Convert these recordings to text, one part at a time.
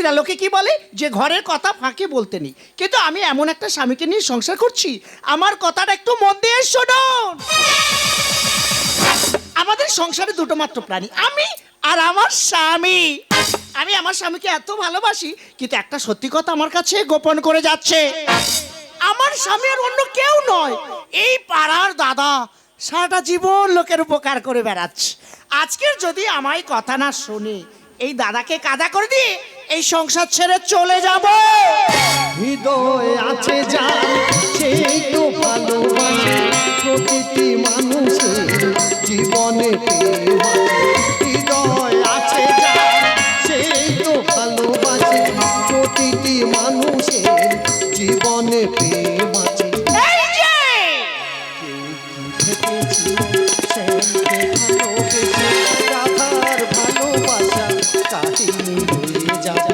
দিদিরা, লোকে কি বলে যে ঘরের কথা ফাঁকে বলতে নেই, কিন্তু আমি এমন একটা স্বামীকে নিয়ে সংসার করছি, আমার কথাটা একটু মন দিয়ে শুনুন। আমাদের সংসারে দুটো মাত্র প্রাণী, আমি আর আমার স্বামী। আমি আমার স্বামীকে এত ভালোবাসি, কিন্তু একটা সত্যি কথা আমার কাছে গোপন করে যাচ্ছে। আমার স্বামী আর অন্য কেউ নয়, এই পাড়ার দাদা। সারাটা জীবন লোকের উপকার করে বেড়াচ্ছে। আজকের যদি আমায় কথা না শুনে এই দাদাকে কাদা করে দিয়ে এই সংসার ছেড়ে চলে যাব। হৃদয় আছে যার সেই তো ভালোবাসে, প্রতিটি মানুষের জীবনে প্রেম আছে। হৃদয় আছে যার সেই তো ভালোবাসে, প্রতিটি মানুষের জীবনে প্রেম আছে। এই যে ভেবেছিল শ্যামকে ভালোবেসে রাধার ভালোবাসা কাহিনী হয়ে যাবে।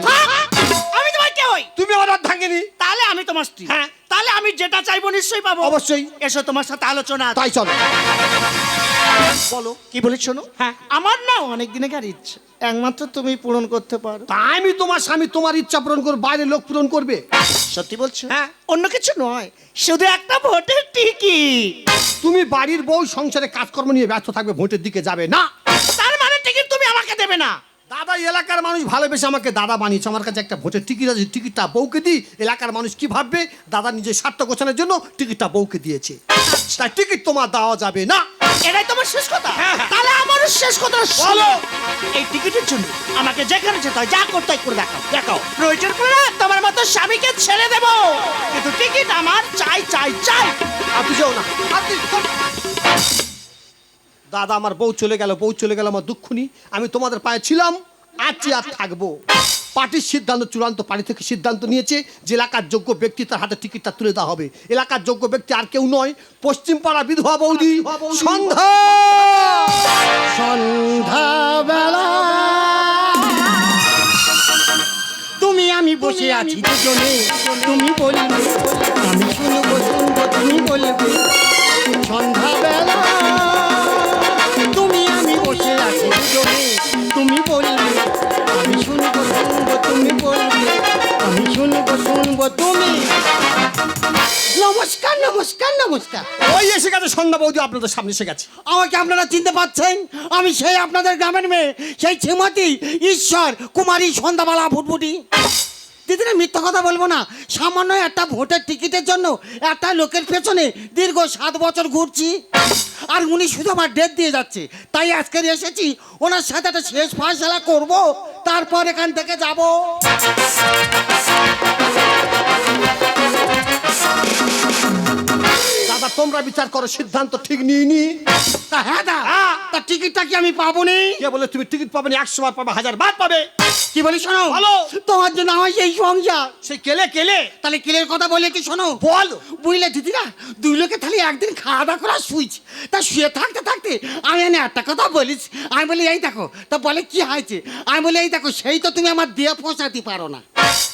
আমি তোমার কে হই? তুমি আমার ভাঙেনি, তাহলে আমি তোমার স্ত্রী। হ্যাঁ। তাহলে আমি যেটা চাইবো নিশ্চয়ই পাবো। অবশ্যই। এসো, তোমার সাথে আলোচনা আছে। তাই চলো। বলো কি বলেছ? শোনো, হ্যাঁ, আমার না অনেক দিনের ইচ্ছে, একমাত্র তুমি পূরণ করতে পারো। তা আমি তোমার স্বামী তোমার ইচ্ছা পূরণ করবো, বাইরে লোক পূরণ করবে? সত্যি বলছো? হ্যাঁ। অন্য কিছু নয়, শুধু একটা ভোটের টিকিট। তুমি বাড়ির বউ সংসারে কাজকর্ম নিয়ে ব্যস্ত থাকবে, ভোটের দিকে যাবে না। তার মানে টিকিট তুমি আমাকে দেবে না? দাদা, এলাকার মানুষ ভালোবেসে আমাকে দাদা বানিয়েছে, আমার কাছে একটা ভোটের টিকিট আছে, টিকিটটা বউকে দিই। এলাকার মানুষ কি ভাববে? দাদা নিজের স্বার্থ গোছানোর জন্য টিকিটটা বউকে দিয়েছে, তাই টিকিট তোমার দেওয়া যাবে না। এটাই তোমার শেষ কথা? হ্যাঁ। তাহলে আমারও শেষ কথা বলো। এই টিকিটের জন্য আমাকে যেখানে যেতে হয়, যা করতে হয় করে দেখাও। দেখাও, প্রয়োজন করে না তোমার মতো স্বামীকে ছেড়ে দেব, কিন্তু টিকিট আমার চাই চাই চাই। আপনি যাও না, আপনি দাদা, আমার বউ চলে গেল, বউ চলে গেল, আমার দুঃখ নেই। আমি তোমাদের পায়ে ছিলাম, আছি আর থাকবো। পার্টির সিদ্ধান্ত চূড়ান্ত, পার্টি থেকে সিদ্ধান্ত নিয়েছে যে এলাকার যোগ্য ব্যক্তি তার হাতে টিকিটটা তুলে দেওয়া হবে। এলাকার যোগ্য ব্যক্তি আর কেউ নয়, পশ্চিম পাড়া বিধবা বৌদি সন্ধ্যা। সন্ধ্যাবেলা তুমি আমি বসে আছি দুজনে, তুমি বলবে আমি শুনবো শুনবো, তুমি বলবে। সন্ধ্যাবেলা তুমি আমি বসে আছি দুজনে, তুমি বলবে আমি শুনবো শুনবো, তুমি বলবে আমি শুনবো শুনবো, তুমি। নমস্কার নমস্কার নমস্কার। ওই এসে গেছে সন্ধ্যা বৌদি, আপনাদের সামনে এসে গেছে। আমাকে আপনারা চিনতে পাচ্ছেন? আমি সেই আপনাদের গ্রামের মেয়ে, সেই শ্রীমতী ঈশ্বর কুমারী সন্ধ্যাবেলা ফুটফুটি। দিদিরা, মিথ্যা কথা বলবো না, সামান্য একটা ভোটের টিকিটের জন্য একটা লোকের পেছনে দীর্ঘ 7 বছর ঘুরছি, আর উনি শুধু আমার ডেট দিয়ে যাচ্ছে। তাই আজকে এসেছি, ওনার সাথে একটা শেষ ফয়সালা করব, তারপর এখান থেকে যাব। দাদা, তোমরা বিচার করো, সিদ্ধান্ত ঠিক নিইনি। তা হ্যাঁ দা, তা টিকিটটা কি আমি পাবো নি? কে বলে তুমি টিকিট পাবে না? 100 বার পাবে, 1000 বার পাবে। কি বলি শোনো, বলো। তোমার জন্য আমার সেই সংসার। সে কেলে কেলে তাহলে কিলের কথা বলে কি শোনো, বল। বুঝলে দিদিরা, দুই লোকে তাহলে একদিন খাওয়া দাওয়া করা শুইছি, তা শুয়ে থাকতে থাকতে আমি এনে একটা কথা বলিস। আমি বলি এই দেখো, তা বলে কি হয়েছে? আমি বলি এই দেখো, সেই তো তুমি আমার দিয়ে পোষাতে পারো না।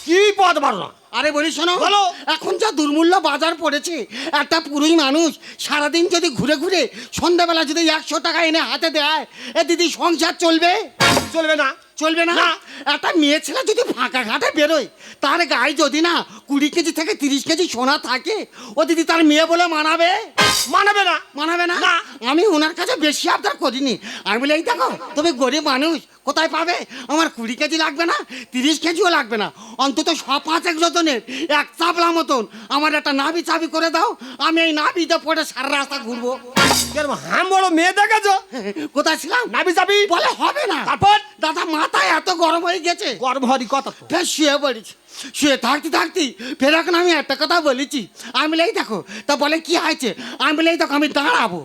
কি পদ পারো না? আরে বলি শোনো, বলো। এখন যা দুর্মূল্য বাজার পড়েছে, একটা পুরুষ মানুষ সারাদিন যদি ঘুরে ঘুরে সন্ধ্যাবেলা যদি 100 টাকা এনে হাতে দেয়, এ দিদি সংসার চলবে? চলবে না। চলবে না। না। একটা মেয়ে ছেলে যদি ফাঁকা ঘাটে বেরোয়, তার গায়ে যদি না 20 কেজি থেকে 30 কেজি সোনা থাকে, ও দিদি তার মেয়ে বলে মানাবে? মানাবে না। মানাবে না। না। আমি ওনার কাছে বেশি আবদার করিনি। আমি বলি এই দেখো, তুমি গরিব মানুষ, কোথায় পাবে? আমার 20 কেজি লাগবে না, 30 কেজিও লাগবে না, অন্তত 5-1 জনের এক চাপলা মতন আমার একটা নাবি চাবি করে দাও, আমি এই নাবিতে পড়ে সারা রাস্তা ঘুরবো। হাম বড় মেয়ে দেখেছো? কোথায় ছিলাম? নাবি যাবি বলে হবে না। তারপর দাদা মাথায় এত গরম হয়ে গেছে, গর্ভহরি কথা তো। ফের শুয়ে পড়েছি। শুয়ে থাকতে থাকতে ফের এখন আমি একটা কথা বলেছি। আমি বলে এই দেখো, তা বলে কি হয়েছে? আমি বলে এই দেখো, আমি দাঁড়াবো।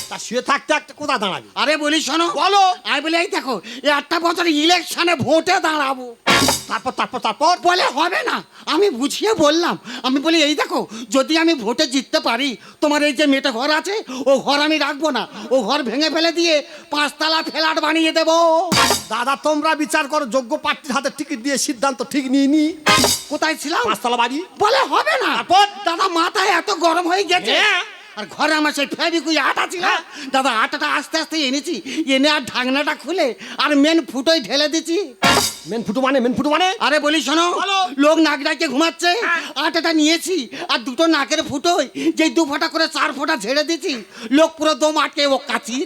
তা শুয়ে থাকতে একটা কোথা দাঁড়াবি? আরে বলি শোনো, বলো। আমি বলে এই দেখো, এই 8টা বছর ইলেকশনে ভোটে দাঁড়াবো। তারপর তারপর তারপর বলে হবে না। আমি বুঝিয়ে বললাম, আমি বলি এই দেখো, যদি আমি ভোটে জিততে পারি, তোমার এই যে মেয়েটা ঘর আছে, ও ঘর আমি রাখবো না, ও ঘর ভেঙে ফেলে দিয়ে 5তলা ফ্ল্যাট বানিয়ে দেবো। দাদা, তোমরা বিচার করো, যোগ্য প্রার্থীর হাতে টিকিট দিয়ে সিদ্ধান্ত ঠিক নিইনি। কোথায় ছিলাম? 5তলা বাড়ি। বলে হবে না। তারপর? দাদা মাথায় এত গরম হয়ে গেছে, হ্যাঁ। আর ঘরে আমার সেই ফেবিকুই আটা ছিল, দাদা আটাটা আস্তে আস্তে এনেছি, এনে আর ঢাকনাটা খুলে আর মেন ফুটোই ঢেলে দিচ্ছি। মেন ফুটো মানে আরে বলি শোনো, বলো। লোক নাক ডাকে ঘুমাচ্ছে, আটাটা নিয়েছি আর দুটো নাকের ফুটোই যেই 2 ফোঁটা করে 4 ফোঁটা ঝেড়ে দিচ্ছি, লোক পুরো দম আটকে ও কাচি।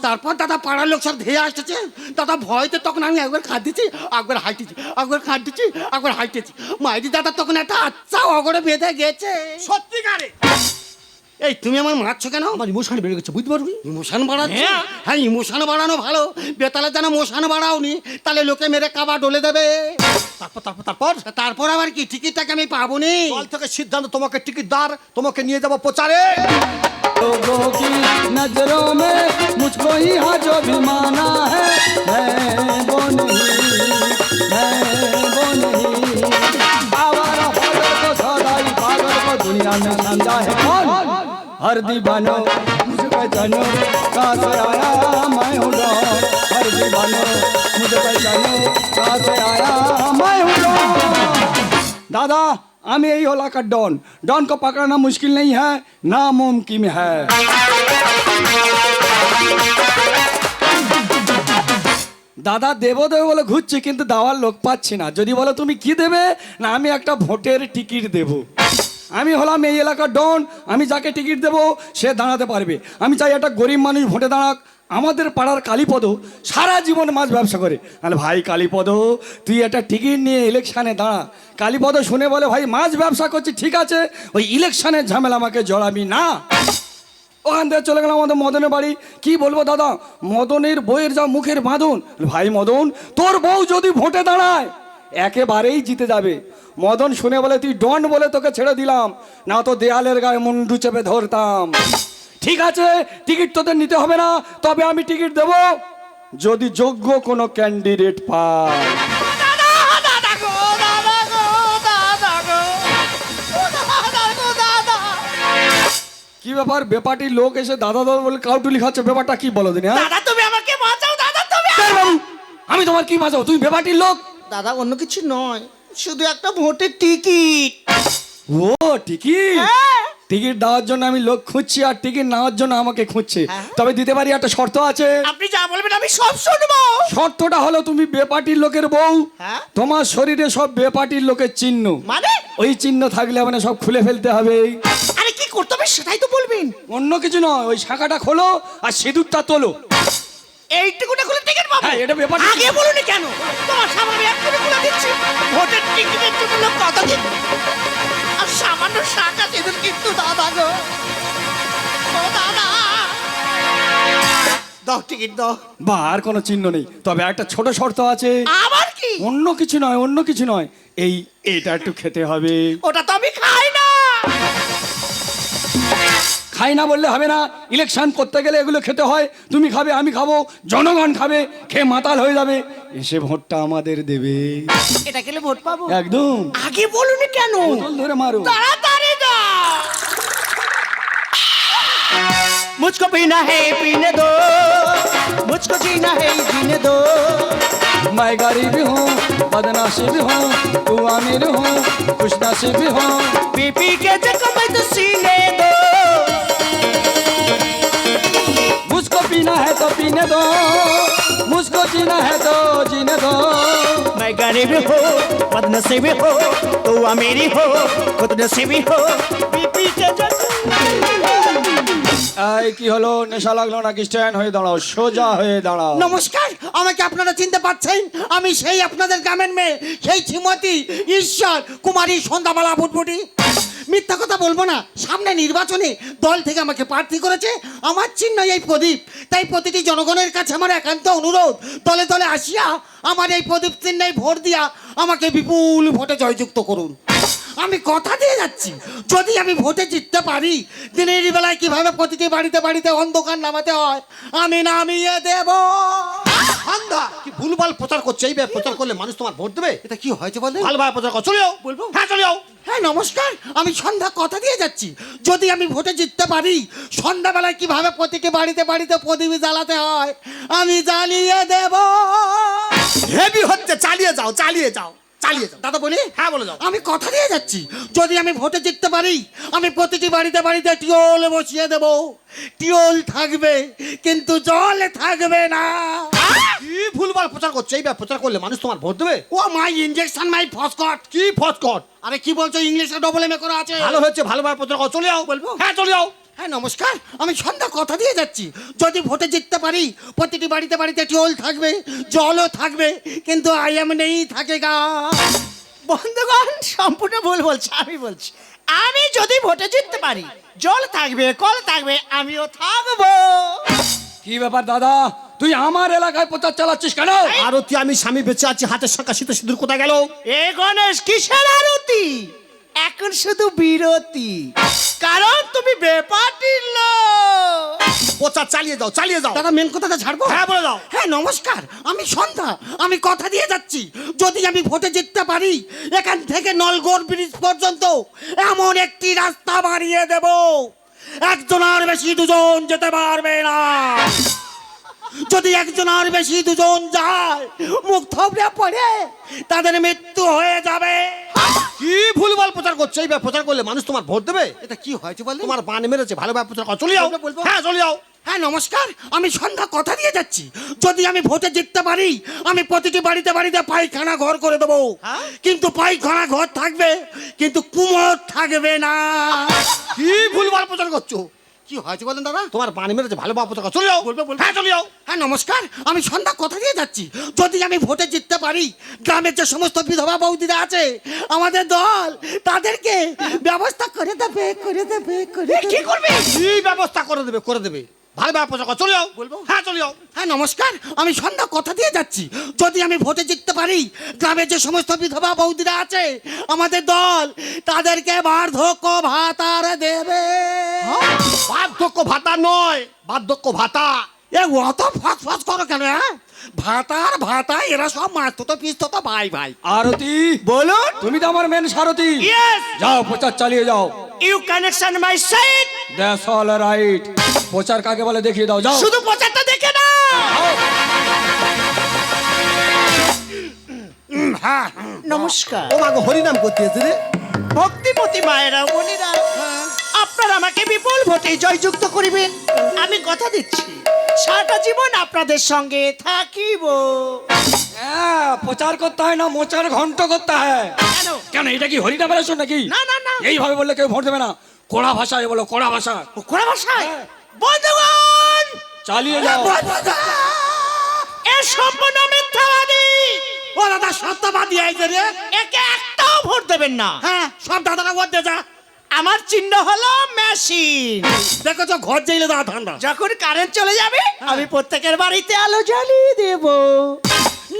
তারপর দাদা পাড়ার লোক সব ধেয়ে আসতেছে, দাদা ভয়তে তখন আমি একবার খাদ্যেছি, একবার হাইটেছি, একবার খাদ্যেছি, একবার হাইটেছি। মাইদি দাদা তখন একটা আচ্ছা অগরে বেঁধে গেছে। সত্যিকারে এই তুমি আমার মারছো কেন? আমার ইমোশন বেড়ে গেছে, বুঝতে পারবি? ইমোশন বাড়াচ্ছ? হ্যাঁ। হ্যাঁ ইমোশন বাড়ানো ভালো, বেতালে যেন মোশন বাড়াওনি, তাহলে লোকে মেরে কাবা ডলে দেবে। তারপর আবার কি টিকিটটাকে আমি পাবো নি? দল থেকে সিদ্ধান্ত, তোমাকে টিকিট দার, তোমাকে নিয়ে যাবো প্রচারে। लोगों की नजरों में मुझको ही हाँ जो भी माना है मैं वो नहीं आवारा पागल को सदाई पागल को दुनिया में समझा है कौन हर दीवानो मुझे पहचानो कहाँ से आया मैं हूँ डॉन हर दीवानो मुझे पहचानो कहाँ से आया मैं हूँ डॉन दादा আমি এই এলাকার ডন, ডন को पकड़ना मुश्किल नहीं है, नामुमकिन है। দাদা দেবো দেবো বলে ঘুরছি, কিন্তু দেওয়ার লোক পাচ্ছি না। যদি বলো তুমি কি দেবে, না আমি একটা ভোটের টিকিট দেব। আমি হলাম এই এলাকার ডন, আমি যাকে টিকিট দেবো সে দাঁড়াতে পারবে। আমি চাই একটা গরিব মানুষ ভোটে দাঁড়াক। আমাদের পাড়ার কালীপদ সারা জীবন মাছ ব্যবসা করে। আরে ভাই কালীপদ, তুই একটা টিকিট নিয়ে ইলেকশানে দাঁড়া। কালীপদ শুনে বলে ভাই মাছ ব্যবসা করছি ঠিক আছে, ওই ইলেকশানের ঝামেলা আমাকে জড়াবি না। ওখান থেকে চলে গেলাম আমাদের মদনের বাড়ি। কি বলবো দাদা, মদনের বইয়ের যা মুখের বাঁধন। ভাই মদন, তোর বউ যদি ভোটে দাঁড়ায় একেবারেই জিতে যাবে। মদন শুনে বলে তুই ডন বলে তোকে ছেড়ে দিলাম, না তো দেয়ালের গায়ে মুন্ডু চেপে ধরতাম। ঠিক আছে টিকিট তোদের নিতে হবে না, তবে আমি টিকিট দেব যদি যোগ্য কোনো ক্যান্ডিডেট পায়। কি ব্যাপার, বেপাটির লোক এসে দাদা দাদা বলে কাউটুলি খাচ্ছে, ব্যাপারটা কি বলো দিন? দাদা তুমি আমাকে বাঁচাও, দাদা তুমি আমি তোমার কি বাঁচাও, তুমি বেপাটির লোক। দাদা অন্য কিছু নয়, শুধু একটা ভোটের টিকিট। ও টিকিট, টিকিট দেওয়ার জন্য আমি লোক খুঁজছি আর টিকিট নেওয়ার জন্য আমাকে খুঁজছে। তবে দিতে পারি, একটা শর্ত আছে। আপনি যা বলবেন আমি সব শুনবো। শর্তটা হলো তুমি বেপাটির লোকের বউ, হ্যাঁ? তোমার শরীরে সব বেপাটির লোকের চিহ্ন, মানে ওই চিহ্ন থাকলে মানে সব খুলে ফেলতে হবে। আরে কি করতে হবে সেটাই তো বলবেন। অন্য কিছু নয়, ওই শাখাটা খোলো আর সিঁদুরটা তোলো। এইটুকুটা খুলে টিকিট পাবো? হ্যাঁ, এটা ব্যাপার। আগে বলুনি কেন? তোমার সামনে এক্ষুনি খুলে দিচ্ছি। ভোটের টিকিটের জন্য লোক কত দিন, আর সামান্য শাখা সেদিন কিন্তু দাদা গো, ও দাদা দাও টিকিট দাও। বা আর কোনো চিহ্ন নেই, তবে একটা ছোট শর্ত আছে। আবার কি? অন্য কিছু নয়, অন্য কিছু নয়, এটা একটু খেতে হবে। ওটা তো আমি খাই না। খাই না বললে হবে না, ইলেকশন করতে গেলে এগুলো খেতে হয়। তুমি খাবে, আমি খাবো, জনগণ খাবে, খেয়ে মাতাল হয়ে যাবে, এসে ভোটটা আমাদের দেবে। এটা খেলে ভোট পাবো? একদম। আগে বলুনি কেন? বোতল ধরে মারো। ताड़ाताड़ी दो, मुझको पीना है पीने दो, मुझको जीना है जीने दो। मैं गरीब हूँ बदनसीब हूँ, तू अमीर हूँ खुशनसीब हूँ। पी पी के देखो मैं तो सीने दो, मुझको पीना है तो पीने दो, मुझको जीना है तो जीने दो। मैं गरीब हो बदनसीब हो, तू अमीरी हो खुद नसीबी हो। पी पी के देखो। এই কি হলো, নেশা লাগলো নাকি? স্ট্যান্ড হয়ে দাঁড়াও, সোজা হয়ে দাঁড়াও। নমস্কার, আমাকে আপনারা চিনতে পারছেন? আমি সেই আপনাদের গ্রামের মেয়ে, সেই শ্রীমতী ঈশ্বর কুমারী সন্ধ্যাবেলা ফুটফুটি। মিথ্যা কথা বলবো না, সামনে নির্বাচনে দল থেকে আমাকে প্রার্থী করেছে, আমার চিহ্ন এই প্রদীপ। তাই প্রতিটি জনগণের কাছে আমার একান্ত অনুরোধ, দলে দলে আসিয়া আমার এই প্রদীপ চিহ্নে ভোট দিয়া আমাকে বিপুল ভোটে জয়যুক্ত করুন। আমি কথা দিয়ে যাচ্ছি, যদি আমি ভোটে জিততে পারি, দিনের বেলায় কিভাবে প্রতিটি বাড়িতে বাড়িতে অন্ধকার নামাতে হয় আমি নামিয়ে দেব। সন্ধ্যা কি ভুলভাল প্রচার করছে? এই প্রচার করলে মানুষ তোমার ভোট দেবে? এটা কি হয়েছে বলে? ভালোভাবে প্রচার কর। চলে যাও। বলবো? হ্যাঁ চলে যাও। হ্যাঁ নমস্কার, আমি সন্ধ্যা কথা দিয়ে যাচ্ছি, যদি আমি ভোটে জিততে পারি, সন্ধ্যাবেলায় কিভাবে প্রতিটি বাড়িতে বাড়িতে প্রদীপ জ্বালাতে হয় আমি জ্বালিয়ে দেব। হেভি হচ্ছে, চালিয়ে যাও চালিয়ে যাও চালিয়ে যাও। দাদা বলি, হ্যাঁ বলে যাও। আমি কথা দিয়ে যাচ্ছি, যদি আমি ভোটে জিততে পারি, আমি প্রতিটি বাড়িতে বাড়িতে টিউল বসিয়ে দেব। টিউল থাকবে কিন্তু জল থাকবে না। কি ভুলভাল প্রচার করছো? এইভাবে প্রচার করলে মানুষ তোমার ভোট দেবে? ও মাই ইনজেকশন মাই ফসকট। কি ফটকট? আরে কি বলছো, ইংলিশে ডবল এম করা আছে। ভালো হয়েছে, ভালোভাবে প্রচার করো। চলে যাও। বলবো? হ্যাঁ চলে যাও। হ্যাঁ নমস্কার, আমি সন্ধ্যা কথা দিয়ে যাচ্ছি, যদি ভোটে জিততে পারি প্রতিটি বাড়িতে বাড়িতে টিউল থাকবে, জলও থাকবে, কিন্তু আই এম নেই থাকেগা। বন্ধুগণ সম্পূর্ণ ভুল বলছে, আমি বলছি আমি যদি ভোটে জিততে পারি জল থাকবে, কল থাকবে, আমিও থাকবো। কি ব্যাপার দাদা, তুই আমার এলাকায় প্রচার চালাচ্ছিস কেন? আরতি, আমি স্বামী বেঁচে আছি, হাতের শাঁখা শীত সিঁদুর কোথায় গেল? এ গণেশ, কিসের আরতি? এখন শুধু বিরতি, কারণ তুমি বেপাটির লোক। প্রচার চালিয়ে যাও, চালিয়ে যাও। দাদা মেন কথাটা ছাড়বো? হ্যাঁ বলে দাও। হ্যাঁ নমস্কার, আমি সন্ধ্যা, আমি কথা দিয়ে যাচ্ছি, যদি আমি ভোটে জিততে পারি এখান থেকে নলগড় ব্রিজ পর্যন্ত এমন একটি রাস্তা বানিয়ে দেব, একজন আর বেশি দুজন যেতে পারবে না। যদি একজন আর বেশি দুজন যায়, মুখ থবড়ে পড়ে তাদের মৃত্যু হয়ে যাবে। কি ভুলভাল প্রচার করছো? এইভাবে প্রচার করলে মানুষ তোমার ভোট দেবে? এটা কি হয়েছে বল? তোমার বান মেরেছে, ভালোভাবে প্রচার করো। চলে যাও। বলবো? হ্যাঁ চলে যাও। হ্যাঁ নমস্কার, আমি সন্ধ্যা কথা দিয়ে যাচ্ছি, যদি আমি ভোটে জিততে পারি আমি প্রতিটি বাড়িতে বাড়িতে পায়খানা ঘর করে দেবো। কিন্তু পায়খানা ঘর থাকবে কিন্তু কুমোর থাকবে না। কি ভুলভাল প্রচার করছো? কি হয়েছে বলেন দাদা? তোমার বান মেরেছে, ভালোভাবে প্রচার করো। চলে যাও। বলবো? হ্যাঁ চলে যাও। হ্যাঁ নমস্কার, আমি সন্ধ্যা কথা দিয়ে যাচ্ছি, যদি আমি ভোটে জিততে পারি গ্রামের যে সমস্ত বিধবা বৌদিরা আছে আমাদের দল, তাদেরকে ব্যবস্থা করে দেবে, করে দেবে, করে দেবে। কি করবে? কি ব্যবস্থা করে দেবে? করে দেবে। ভালোভাবে প্রচার করো। চলে যাও। বলবো? হ্যাঁ চলে যাও। হ্যাঁ নমস্কার, আমি সন্ধ্যা কথা দিয়ে যাচ্ছি, যদি আমি ভোটে জিততে পারি গ্রামের যে সমস্ত বিধবা বৌদিরা আছে আমাদের দল, তাদেরকে বার্ধক্য ভাতার দেবে। বার্ধক্য ভাতা নয়, বার্ধক্য ভাতা। এ অত ফস ফস করো কেন? হ্যাঁ ভাতার ভাতা, এরা সব মাছ তো পিস তো ভাই ভাই। আরতি, বলুন। তুমি তো আমার মেন সারথি। Yes. যাও প্রচার চালিয়ে যাও। You connection my side. That's all right. প্রচার কাকে বলে দেখিয়ে দাও, যাও। শুধু প্রচারটা দেখে না। হ্যাঁ নমস্কার ও মাগো, হরিনাম করতে এসে রে। ভক্তিমতী মায়েরা, বোনেরা, আপনারা আমাকে বিপুল ভোটে জয়যুক্ত করিবেন। আমি কথা দিচ্ছি সারাটা জীবন আপনাদের সঙ্গে থাকিব। হ্যাঁ, প্রচার করতে হয় না, মোচার ঘন্ট করতে হয়। কেন? কেন, এটা কি হরিনামের আসন নাকি? না না না, এইভাবে বললে কেউ ভোট দেবে না। কোড়া ভাষায় বলো, কোড়া ভাষা। কোন ভাষায়? বন্ধুগণ, চালিয়ে যাও। এ সম্পূর্ণ মিথ্যাবাদী। ও দাদা সত্যবাদী আইছে রে। একে একটাও ভোট দেবেন না। হ্যাঁ সব দাদারা ভোট দিয়ে যা। আমার চিহ্ন হলো মেশিন। দেখো তো ঘর যাইলে দাদা ঠান্ডা। যখন কারেন্ট চলে যাবে আমি প্রত্যেকের বাড়িতে আলো জ্বালিয়ে দেব।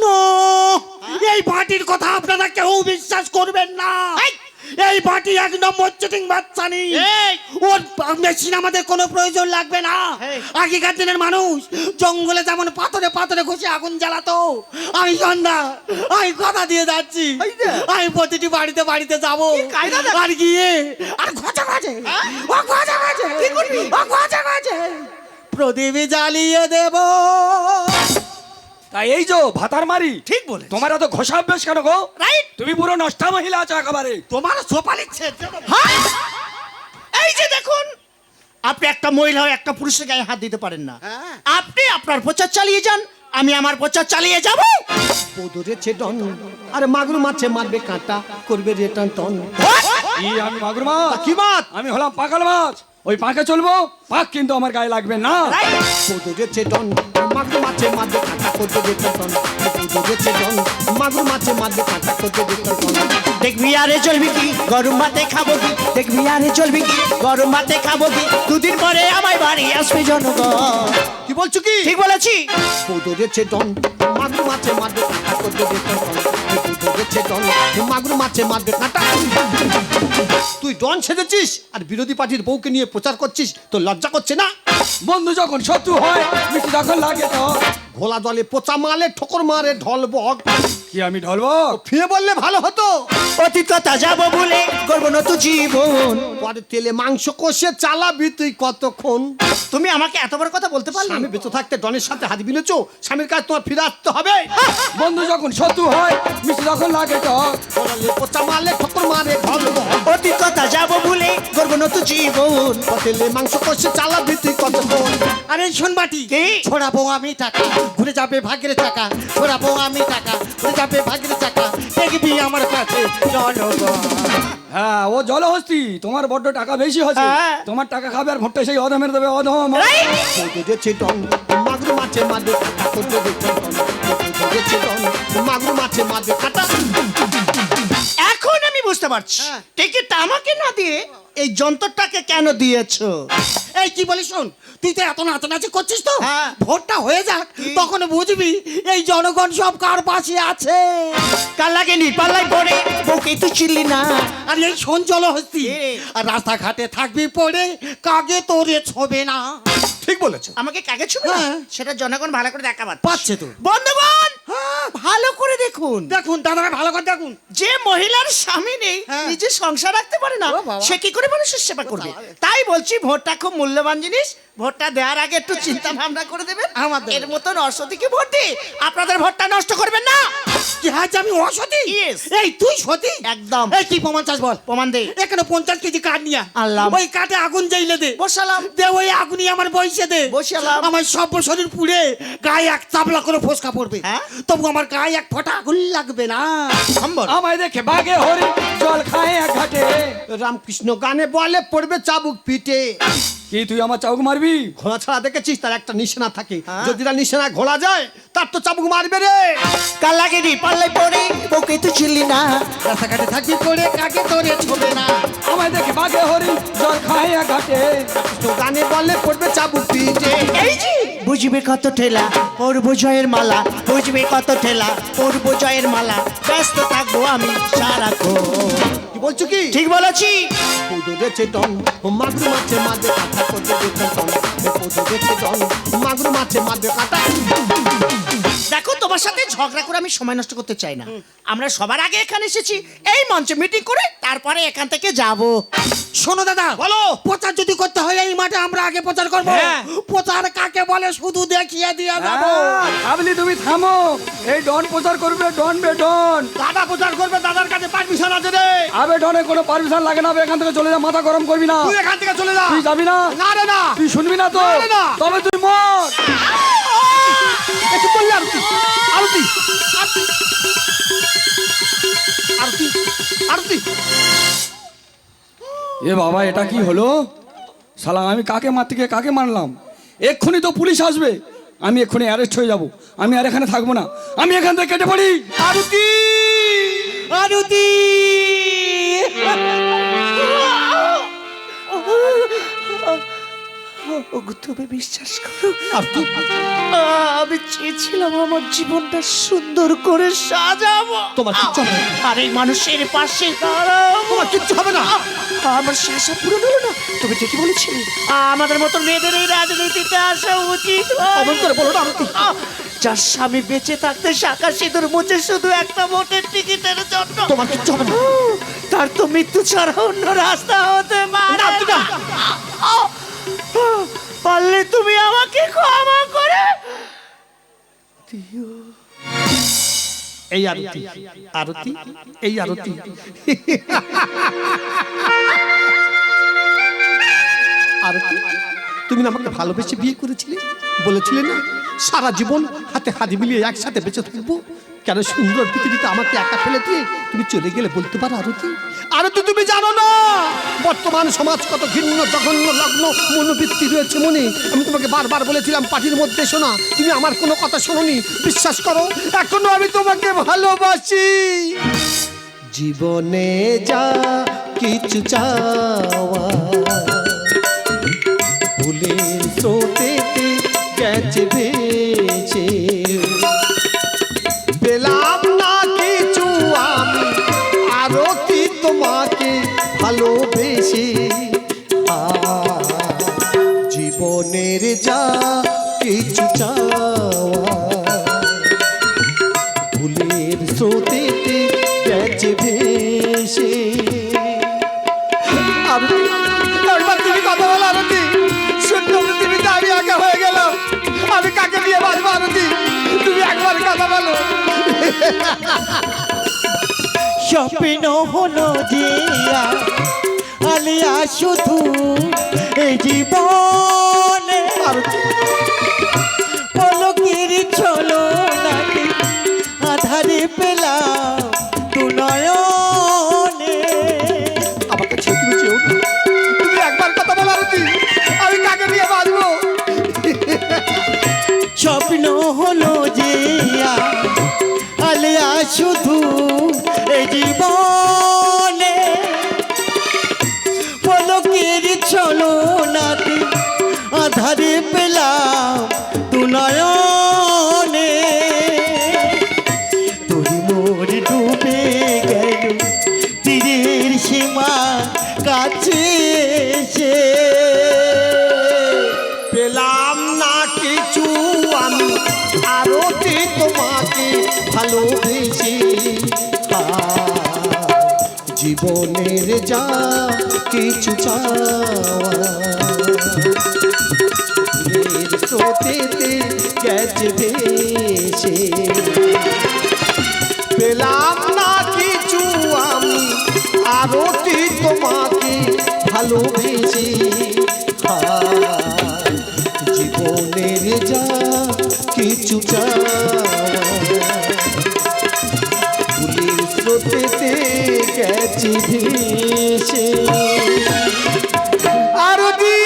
নো, এই পার্টির কথা আপনারা কেউ বিশ্বাস করবেন না। এই পার্টি এক নম্বর চিটিং বাচ্চানি। এই! ওর মেশিন আমাদের কোনো প্রয়োজন লাগবে না। এই! আগেকার দিনের মানুষ জঙ্গলে যেমন পাথরে পাথরে ঘষে আগুন জ্বালাতো, আমি সন্ধ্যা আমি কথা দিয়ে যাচ্ছি, আমি প্রতিটি বাড়িতে বাড়িতে যাবো কায়দা দেখ। আর গিয়ে আর খোঁজা খোঁজে ও খোঁজা খোঁজে কি করবি? ও খোঁজা খোঁজে প্রদীপ জ্বালিয়ে দেব। তাই এই যে ভাতার মারি, ঠিক বলে। তোমার এত ঘষা অভ্যাস কেন গো? রাইট। তুমি পুরো নষ্টা মহিলা আছো একেবারে। তোমার সোপালিচ্ছে। হ্যাঁ? এই যে দেখুন, আপনি একটা মহিলা হয়ে একটা পুরুষের গায়ে হাত দিতে পারেন না। হ্যাঁ। আপনি আপনার প্রচার চালিয়ে যান, আমি আমার প্রচার চালিয়ে যাব। পদরেছে ডন, আরে মাগুর মাছে মারবে কাঁটা, করবে রেটান টন। কি আমি মাগুর মাছ? কি মাছ? আমি হলাম পাকাল মাছ। ওই পাকে চলবো, পাক কিন্তু আমার গায়ে লাগবে না। পদরেছে ডন, মাগুর মাছে মারবে কাঁটা, করবে রেটান টন। পদরেছে ডন, মাগুর মাছে মারবে কাঁটা, করবে রেটান টন। দেখবি আরে চলবি কি, গরম ভাতে খাবো কি? দেখবি আরে চলবি কি, গরম ভাতে খাবো কি? দুদিন পরে আমায় বাড়ি আসবে জনগণ। কি বলছো কি? ঠিক বলেছি। পদরেছে ডন, মাগুর মাছে মারবে কাঁটা, করবে রেটান টন। পদরেছে ডন, মাগুর মাছে মারবে কাঁটা। তুই ডন সেজেছিস আর বিরোধী পার্টির বউকে নিয়ে প্রচার করছিস, তো লজ্জা করছে না? বন্ধু যখন শত্রু হয়, মিষ্টি যখন লাগে তো ঘোলা জলে পচা মালে ঠোকর মারে ঢলবো কি আমি ঢলবো? ফিরে বললে ভালো হতো। অতীত কথা যাবো বলে করবো না তো জীবন। পরে তেলে মাংস কষে চালাবি তুই কতক্ষণ? তুমি আমাকে এত বড় কথা বলতে পারলে? আমি বেঁচে থাকতে ডনের সাথে হাত মিলেছো, স্বামীর কাছে তোমার ফিরে আসতে হবে। বন্ধু যখন শত্রু হয়, মিষ্টি যখন লাগে টক। ঘোলালে পচা মালে ঠোকর মারে ঢলবো অতীত কথা যাবো বলে করবো না তো জীবন। তেলে মাংস কষে চালাবি তুই কতক্ষণ? আরে শোনবাটি, কি? ছড়াবো আমি টাকা, ঘুরে যাবে ভাগ্যের চাকা। ছড়াবো আমি টাকা, ঘুরে যাবে ভাগ্যের চাকা। দেখবি আমার কাছে জনগণ। হ্যাঁ, ও জলহস্তি, তোমার বড্ড টাকা বেশি হচ্ছে। হ্যাঁ। তোমার টাকা খাবে আর ভোটটা সেই অধমের দেবে, অধম। দেখছে ডন মাগুর মাছে মাঝে কাটা করতে দেখছে ডন মাগুর মাছে মাঝে কাটা। এখন আমি বুঝতে পারছি টিকিটটা আমাকে না দিয়ে এই যন্ত্রটাকে কেন দিয়েছো। এই কি বলিস শোন, তুই তো এত নাচানাচি করছিস তো, হ্যাঁ। ভোটটা হয়ে যাক তখন বুঝবি এই জনগণ সব কার পাশে আছে। কাল লাগে নি পাল্লাই পড়ে বউকে তুই চিনলি না। আর এই শোন জলহস্তি, এ। আর রাস্তাঘাটে থাকবি পড়ে, কাগে তোরে ছবে না। ঠিক বলেছো। আমাকে কাকে ছুবে হ্যাঁ। সেটা জনগণ ভালো করে দেখা পাচ্ছে তো। বন্ধুগণ, ভালো করে দেখুন, দেখুন দাদারা ভালো করে দেখুন। যে মহিলার স্বামী নেই, হ্যাঁ। নিজে সংসার রাখতে পারে না, ও বাবা। সে কি করে মানুষের সেবা করবে? তাই বলছি ভোটটা খুব মূল্যবান জিনিস। ভোটটা দেওয়ার আগে একটু চিন্তা ভাবনা করে দেবেন। আমাদের। এর মতন অসতীকে ভোট দিয়ে আপনাদের ভোটটা নষ্ট করবেন না। কি হ্যাঁ আমি অসতী? Yes. এই তুই সতী? একদম। এই কি প্রমাণ চাস বল? প্রমাণ দে। এখানে 50 কেজি কাঠ নিয়া আনলাম। ওই কাঠে আগুন জ্বাইলে দে। বসালাম। দে ওই আগুনই আমার বইসে দে। বসালাম। আমার সব শরীর পুড়ে গায়ে এক চাপলা করে ফোসকা পড়বে, হ্যাঁ? তবু আমার গায়ে এক ফোঁটা আগুন লাগবে না। সম্ভব। আমায় দেখে বাঘে হরি জল খায় এক ঘাটে। রামকৃষ্ণ গানে বলে পড়বে চাবুক পিঠে। কি তুই আমার চাউক মারবি? ঘোড়া ছাড়া দেখেছিস তার একটা নিশানা থাকে, যদি তার নিশানা ঘোড়া যায় তার তো চাবুক মারবে রে। কাল লাগে নি পাল্লাই পড়ে বউকে তুই চিনলি না। রাস্তাঘাটে থাকবি পড়ে, কাকে তোরে ছবে না। আমায় দেখে বাঘে হরি জল খায় এক ঘাটে। তো গানে বলে পড়বে চাবুক পিঠে। এই যে বুঝবে কত ঠেলা পড়বো জয়ের মালা, বুঝবে কত ঠেলা পড়বো জয়ের মালা। ব্যস্ত থাকবো আমি সারাক্ষণ। কি বলছো কি? ঠিক বলেছি। পুজো দেখছে ডন মাগুর মাছে মাঝে কাটা করতে দেখছে ডন। পুজো দেখছে ডন মাগুর মাছে মাঝে কাটা। দেখো, তোমার সাথে ঝগড়া করে আমি সময় নষ্ট করতে চাই না। আমরা সবার আগে এখানে এসেছি এই মঞ্চে মিটিং করে, তারপরে এখান থেকে যাব। শোনো দাদা, বলো। প্রচার যদি করতে হয় এই মাঠে আমরা আগে প্রচার করবো। হ্যাঁ। প্রচার কাকে বলে শুধু দেখিয়ে দিয়ে যাবো। ভাবলি তুমি থামো, এই ডন প্রচার করবে, ডন বে ডন। দাদা প্রচার করবে, দাদার কাছে পারমিশন আছে রে। আবে ডনে কোনো পারমিশন লাগে না, এখান থেকে চলে যা, মাথা গরম করবি না। তুই এখান থেকে চলে যা। তুই যাবি না? না রে না। তুই শুনবি না তো? না, না। তবে তুই মর। একটু বললে আরতি আরতি আরতি আরতি। এ বাবা, এটা কি হলো? শালা আমি কাকে মারতে গিয়ে কাকে মারলাম? এক্ষুনি তো পুলিশ আসবে, আমি এক্ষুনি অ্যারেস্ট হয়ে যাব। আমি আর এখানে থাকবো না, আমি এখান থেকে কেটে পড়ি। আরতি আরতি, তুমি বিশ্বাস করো, আরতি আমি চেয়েছিলাম আমার জীবনটা সুন্দর করে সাজাবো। তোমার কিচ্ছু হবে না। আর এই মানুষের পাশে দাঁড়াবো। তোমার কিচ্ছু হবে না। আমার শেষা পূরণ হলো না। তুমি ঠিকই বলেছিলে, আমাদের মতো মেয়েদের এই রাজনীতিতে আসা উচিত। অমন করে বলো না আরতি। যার স্বামী বেঁচে থাকতে শাখা সিঁদুর মুছে শুধু একটা ভোটের টিকিটের জন্য, তোমার কিচ্ছু হবে না। তার তো মৃত্যু ছাড়া অন্য রাস্তা হতে পারে না, না। পারলে তুমি আমাকে ক্ষমা করে দিও। এই আরতি আরতি এই আরতি। আরতি, তুমি না আমাকে ভালোবেসে বিয়ে করেছিলে, বলেছিলে না সারা জীবন হাতে হাত মিলিয়ে একসাথে বেঁচে থাকবো। কেন সুন্দর পৃথিবীতে আমাকে একা ফেলে দিয়ে তুমি চলে গেলে বলতে পারো আরতি? আরতি, তুমি জানো না বর্তমান সমাজ কত ঘৃণ্য জঘন্য লগ্ন মনোবৃত্তি রয়েছে মনে। আমি তোমাকে বারবার বলেছিলাম পার্টির মধ্যে শোনা, তুমি আমার কোনো কথা শোনোনি। বিশ্বাস করো, এখনো আমি তোমাকে ভালোবাসি। জীবনে যা কিছু চাওয়া ভুলের স্রোতেতে গেছে বেঁচে, পেলাম না কিছু আমি আরতি তোমাকে ভালোবেসে। জীবনের যা কিছু চাওয়া স্রোতেতে গেছে ভেসে। আরতি, একবার তুমি কথা বলো আরতি। শূন্য পৃথিবীতে আমি একা হয়ে গেলাম, আমি কাকে নিয়ে বাঁচবো আরতি? তুমি একবার কথা বলো। স্বপ্ন হলো যে আলিয়া শুধু এই জীবনে আরতি, পলকের চলো নাকি আধারে পেলাম তু নয়নে। আমাকে ছেড়ে তুমি চেয়েও না। তুমি একবার কথা বলো আরতি, আমি কাকে নিয়ে বাঁচবো? স্বপ্ন হলো যে আলিয়া শুধু এই জীবনে পলকের চলো নাকি আধারে পেলাম তু নয়নে। তুই মোর ডুবে গেল তীরের সীমা কাছে এসে। পেলাম না কিছু আমি আরতি তোমাকে ভালোবেসে। জীবনের যা কিছু চাওয়া ফুলের স্রোতেতে গেছে ভেসে। পেলাম না কিছু আমি আরতি তোমাকে ভালোবেসে। জীবনের যা কিছু চাওয়া ফুলের স্রোতেতে গেছে ভেসে। আরতি